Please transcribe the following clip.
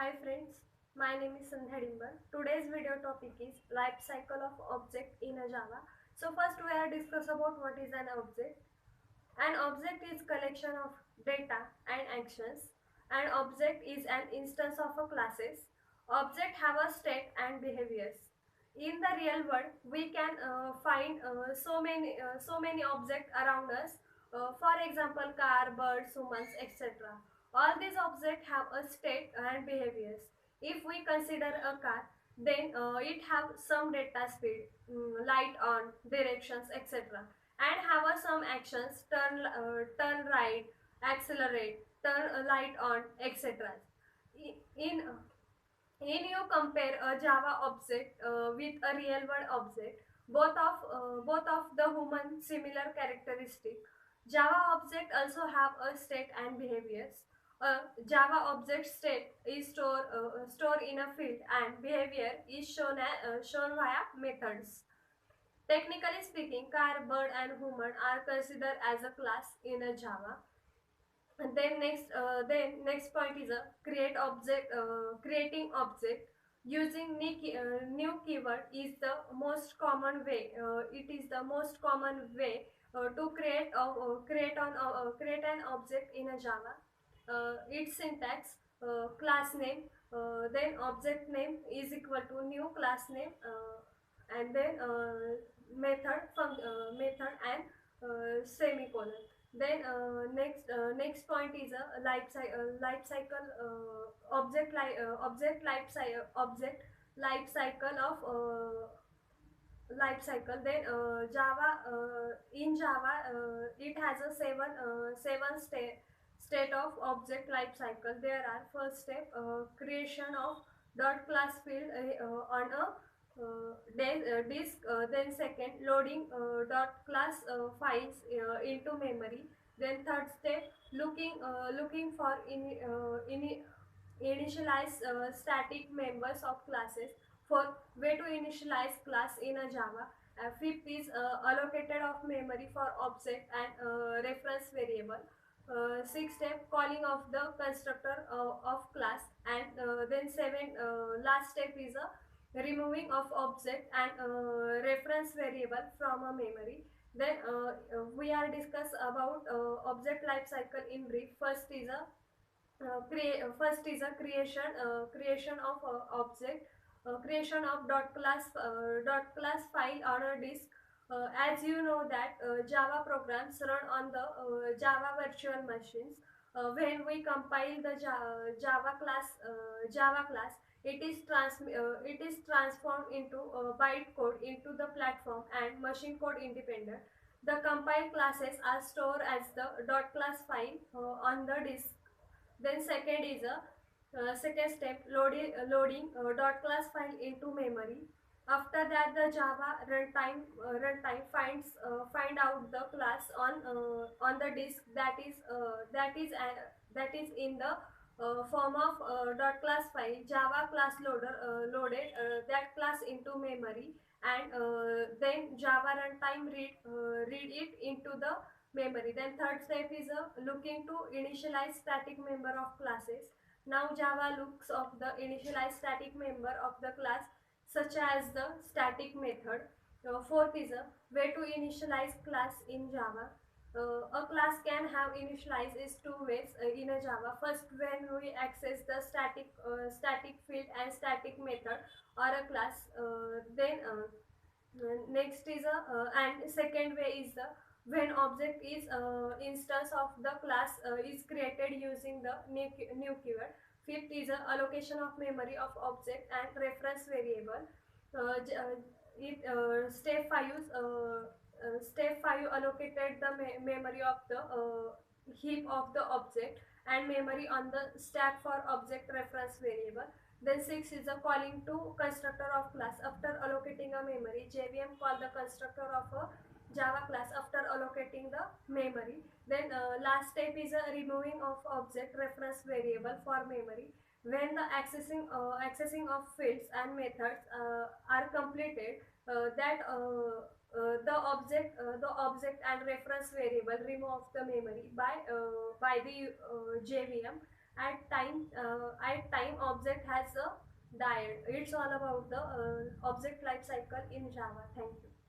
Hi friends, my name is Sandhya Dimbar. Today's video topic is life cycle of object in a Java. So first we are discuss about what is an object. An object is collection of data and actions. An object is an instance of a classes. Object have a state and behaviors. In the real world, we can find so many objects around us. For example, car, birds, humans, etc. All these objects have a state and behaviors. If we consider a car, then it have some data speed, light on, directions, etc and have some actions turn right, accelerate, turn a light on, etc. In in you compare a Java object with a real world object, both of the human similar characteristic. Java object also have a state and behaviors. A Java object state is stored in a field and behavior is shown via methods. Technically speaking, car, bird, and human are considered as a class in a Java. And then next point is a creating object using new keyword is the most common way. It is the most common way to create an object in a Java. Its syntax class name, then object name is equal to new class name, and then method and semicolon. Then next point is a life cycle object life cycle of life cycle. Then in Java it has a seven state of object life cycle. There are first step creation of dot class field on a disk. Then second loading dot class files into memory. Then third step looking for initialize static members of classes. Fourth, way to initialize class in a Java. Fifth is allocated of memory for object and reference variable. Sixth step, calling of the constructor of class. And then seven, last step is a removing of object and reference variable from a memory. Then we are discuss about object life cycle in brief. First is a creation of object, creation of dot class file on a disk. As you know that Java programs run on the Java virtual machines. When we compile the Java class, it is transformed into bytecode into the platform and machine code independent. The compiled classes are stored as the dot class file on the disk. Then second is a second step loading dot class file into memory. After that, the Java runtime find out the class on the disk that is in the form of dot class file. Java class loader loaded that class into memory, and then Java runtime read it into the memory. Then third step is looking to initialize static member of classes. Now Java looks of the initialize static member of the class such as the static method. Fourth is a way to initialize class in Java. A class can have initialize is two ways in a Java. First, when we access the static field and static method or a class, then next is a and second way is the when object is instance of the class is created using the new keyword. Fifth is allocation of memory of object and reference variable. It step 5 allocated the memory of the heap of the object and memory on the stack for object reference variable. Then 6 is a calling to constructor of class. After allocating a memory, JVM call the constructor of a Java class after allocating the memory. Then last step is a removing of object reference variable for memory. When the accessing of fields and methods are completed, that the object and reference variable remove the memory by the JVM, at time object has died. It's all about the object life cycle in Java. Thank you.